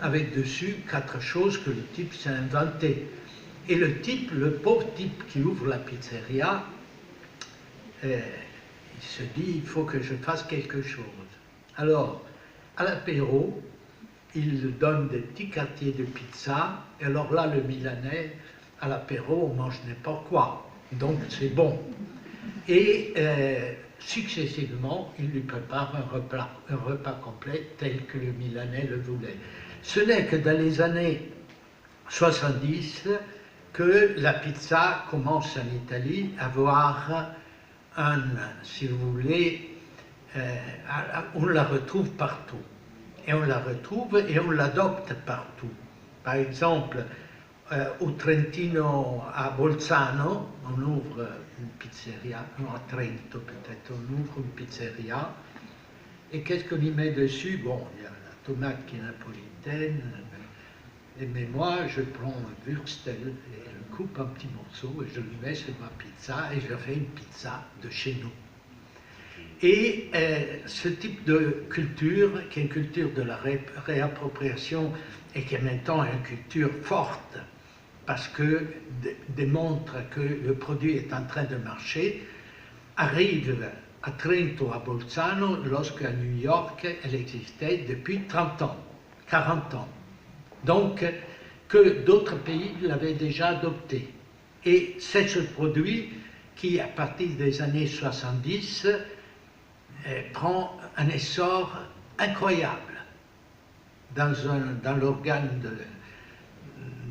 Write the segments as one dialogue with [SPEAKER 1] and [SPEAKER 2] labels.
[SPEAKER 1] avec dessus 4 choses que le type s'est inventé. Et le pauvre type qui ouvre la pizzeria, il se dit, il faut que je fasse quelque chose. Alors, à l'apéro, il donne des petits quartiers de pizza, et alors là, le Milanais, à l'apéro, on mange n'importe quoi, donc c'est bon. Et successivement, il lui prépare un repas complet tel que le Milanais le voulait. Ce n'est que dans les années 70 que la pizza commence en Italie à avoir si vous voulez, on la retrouve partout. Et on la retrouve et on l'adopte partout. Par exemple, au Trentino, à Bolzano, on ouvre une pizzeria, non à Trento peut-être, on ouvre une pizzeria. Et qu'est-ce qu'on y met dessus? Bon, il y a la tomate qui est napolitaine, mais moi je prends un Würstel et je coupe un petit morceau et je le mets sur ma pizza et je fais une pizza de chez nous. Et ce type de culture, qui est une culture de la réappropriation et qui est maintenant une culture forte, parce que démontre que le produit est en train de marcher, arrive à Trento, à Bolzano, lorsqu'à New York, elle existait depuis 30 ans, 40 ans. Donc, que d'autres pays l'avaient déjà adopté. Et c'est ce produit qui, à partir des années 70, prend un essor incroyable dans l'organe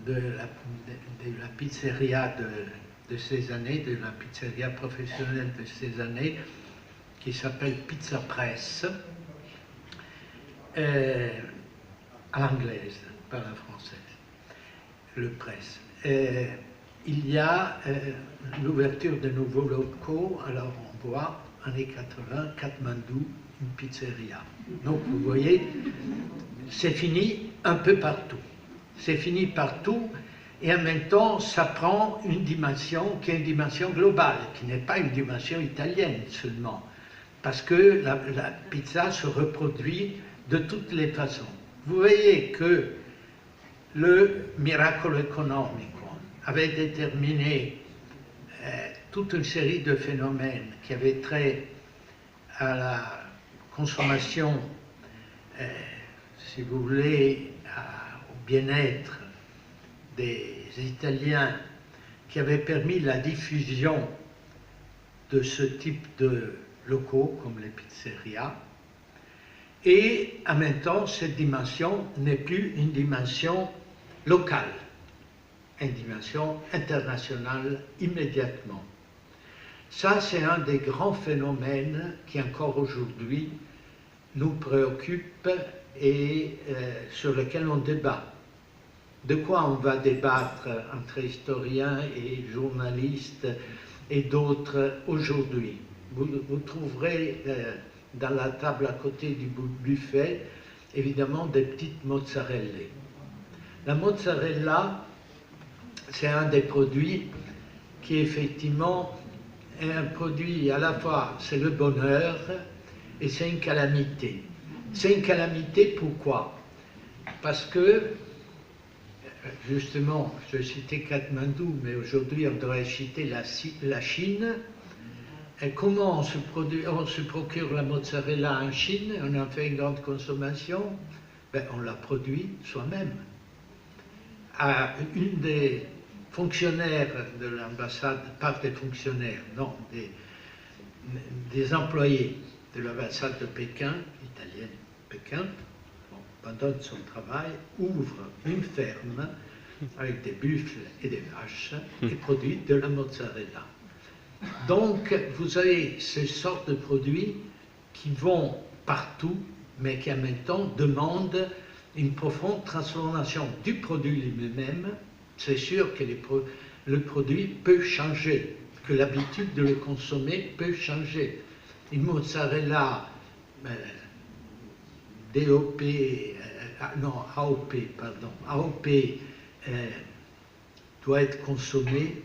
[SPEAKER 1] de la pizzeria de ces années, de la pizzeria professionnelle de ces années, qui s'appelle Pizza Press, à l'anglaise, pas à la française, le press. Il y a l'ouverture de nouveaux locaux, alors on voit années 80, Katmandou, une pizzeria. Donc vous voyez, c'est fini un peu partout. C'est fini partout, et en même temps, ça prend une dimension qui est une dimension globale, qui n'est pas une dimension italienne seulement, parce que la pizza se reproduit de toutes les façons. Vous voyez que le miracolo economico avait déterminé toute une série de phénomènes qui avaient trait à la consommation, si vous voulez, au bien-être des Italiens, qui avaient permis la diffusion de ce type de locaux comme les pizzerias. Et en même temps, cette dimension n'est plus une dimension locale, une dimension internationale immédiatement. Ça, c'est un des grands phénomènes qui encore aujourd'hui nous préoccupe et sur lequel on débat. De quoi on va débattre entre historiens et journalistes et d'autres aujourd'hui? Vous trouverez dans la table à côté du buffet, évidemment, des petites mozzarella. La mozzarella, c'est un des produits qui effectivement est un produit à la fois, c'est le bonheur et c'est une calamité. C'est une calamité, pourquoi? Parce que, justement, je citais Katmandou, mais aujourd'hui on devrait citer la Chine. Et comment on se procure la mozzarella en Chine? On en fait une grande consommation? Ben, on la produit soi-même. Une des fonctionnaires de l'ambassade, pas des fonctionnaires, non, des employés de l'ambassade de Pékin, italienne Pékin, pendant son travail, ouvre une ferme avec des buffles et des vaches et produit de la mozzarella. Donc, vous avez ces sortes de produits qui vont partout, mais qui en même temps demandent une profonde transformation du produit lui-même. C'est sûr que le produit peut changer, que l'habitude de le consommer peut changer. Une mozzarella AOP doit être consommée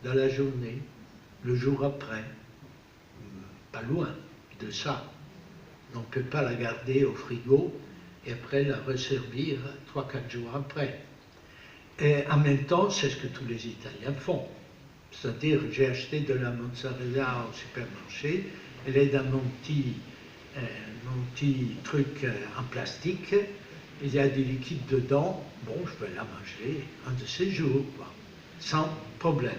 [SPEAKER 1] dans la journée, le jour après, pas loin de ça. On ne peut pas la garder au frigo et après la resservir 3-4 jours après. Et en même temps, c'est ce que tous les Italiens font. C'est-à-dire, j'ai acheté de la mozzarella au supermarché, elle est dans mon petit truc en plastique, il y a du liquide dedans, bon, je vais la manger un de ces jours, quoi, sans problème.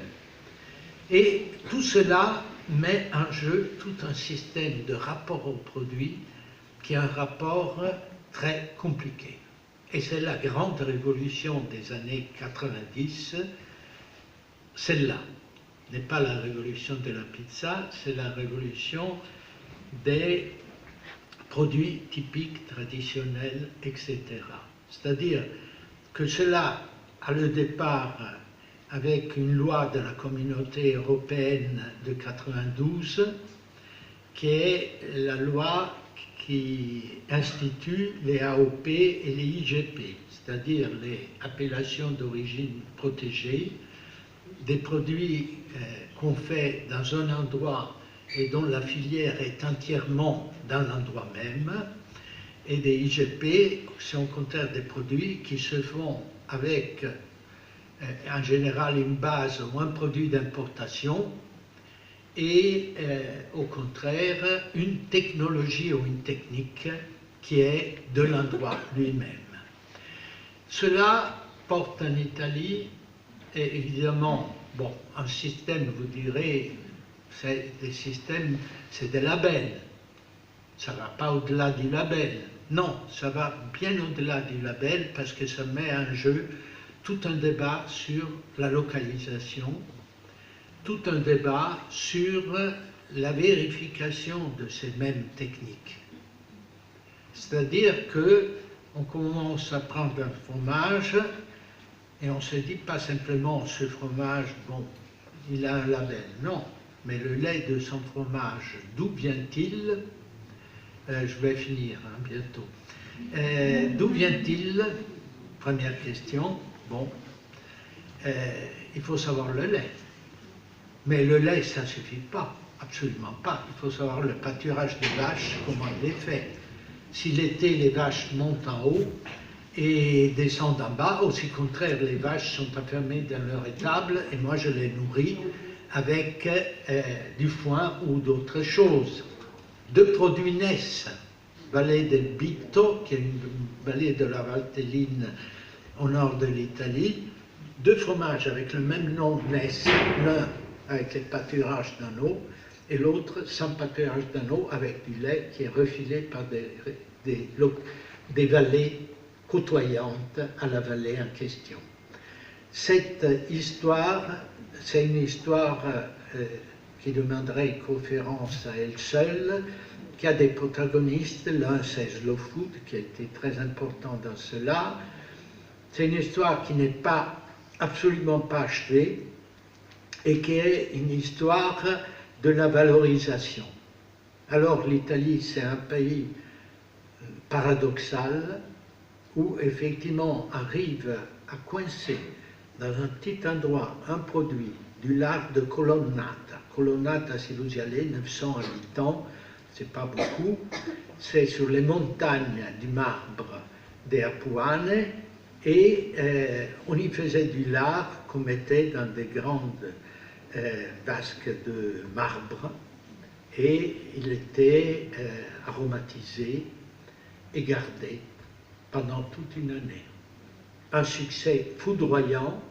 [SPEAKER 1] Et tout cela met en jeu tout un système de rapport au produit qui est un rapport très compliqué. Et c'est la grande révolution des années 90, celle-là. N'est pas la révolution de la pizza, c'est la révolution des produits typiques, traditionnels, etc. C'est-à-dire que cela a le départ avec une loi de la Communauté européenne de 92, qui est la loi qui institue les AOP et les IGP, c'est-à-dire les appellations d'origine protégée, des produits qu'on fait dans un endroit et dont la filière est entièrement dans l'endroit même, et des IGP, c'est au contraire des produits qui se font avec en général une base ou un produit d'importation et au contraire une technologie ou une technique qui est de l'endroit lui-même. Cela porte en Italie, et évidemment, bon, un système, vous direz, c'est des systèmes, c'est des labels. Ça ne va pas au-delà du label. Non, ça va bien au-delà du label parce que ça met en jeu tout un débat sur la localisation, tout un débat sur la vérification de ces mêmes techniques. C'est-à-dire qu'on commence à prendre un fromage et on se dit pas simplement ce fromage, bon, il a un label. Non, mais le lait de son fromage, d'où vient-il? Je vais finir bientôt. D'où vient-il? Première question. Bon, il faut savoir le lait. Mais le lait, ça ne suffit pas, absolument pas. Il faut savoir le pâturage des vaches, comment il est fait. Si l'été, les vaches montent en haut et descendent en bas, aussi contraire, les vaches sont enfermées dans leur étable et moi je les nourris avec du foin ou d'autres choses. Deux produits naissent. Vallée del Bitto, qui est une vallée de la Valtelline au nord de l'Italie. Deux fromages avec le même nom naissent, l'un avec les pâturages d'anneaux et l'autre sans pâturage d'anneaux avec du lait qui est refilé par des vallées côtoyantes à la vallée en question. Cette histoire, c'est une histoire qui demanderait une conférence à elle seule, qui a des protagonistes. L'un, c'est Slow Food, qui a été très important dans cela. C'est une histoire qui n'est pas absolument pas achevée et qui est une histoire de la valorisation. Alors l'Italie, c'est un pays paradoxal où effectivement arrive à coincer dans un petit endroit un produit du lac de Colonnata. Colonnata, si vous y allez, 900 habitants, c'est pas beaucoup, c'est sur les montagnes du marbre des Apuane, et on y faisait du lard qu'on mettait dans des grandes vasques de marbre, et il était aromatisé et gardé pendant toute une année. Un succès foudroyant.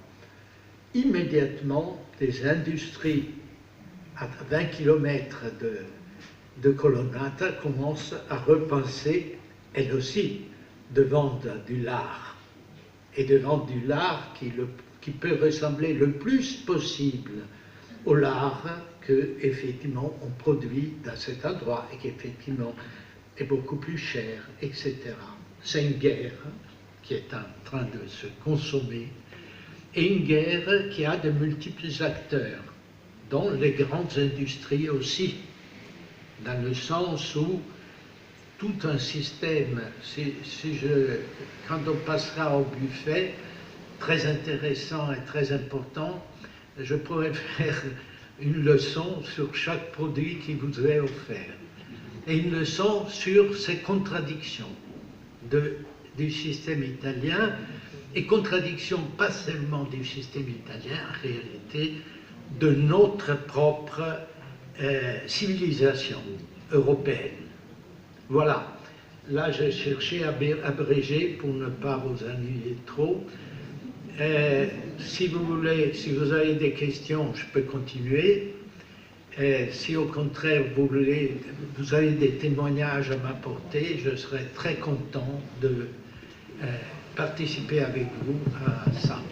[SPEAKER 1] Immédiatement, des industries à 20 km de Colonnata commencent à repenser, elles aussi, de vendre du lard. Et de vendre du lard qui peut ressembler le plus possible au lard qu'effectivement on produit dans cet endroit et qui effectivement est beaucoup plus cher, etc. C'est une guerre qui est en train de se consommer, et une guerre qui a de multiples acteurs, dont les grandes industries aussi, dans le sens où tout un système, quand on passera au buffet, très intéressant et très important, je pourrais faire une leçon sur chaque produit qui vous est offert, et une leçon sur ces contradictions de du système italien et contradiction pas seulement du système italien, en réalité, de notre propre civilisation européenne. Voilà. Là, j'ai cherché à abréger pour ne pas vous ennuyer trop. Si vous voulez, si vous avez des questions, je peux continuer. Si au contraire vous avez des témoignages à m'apporter, je serai très content de participer avec vous à ça.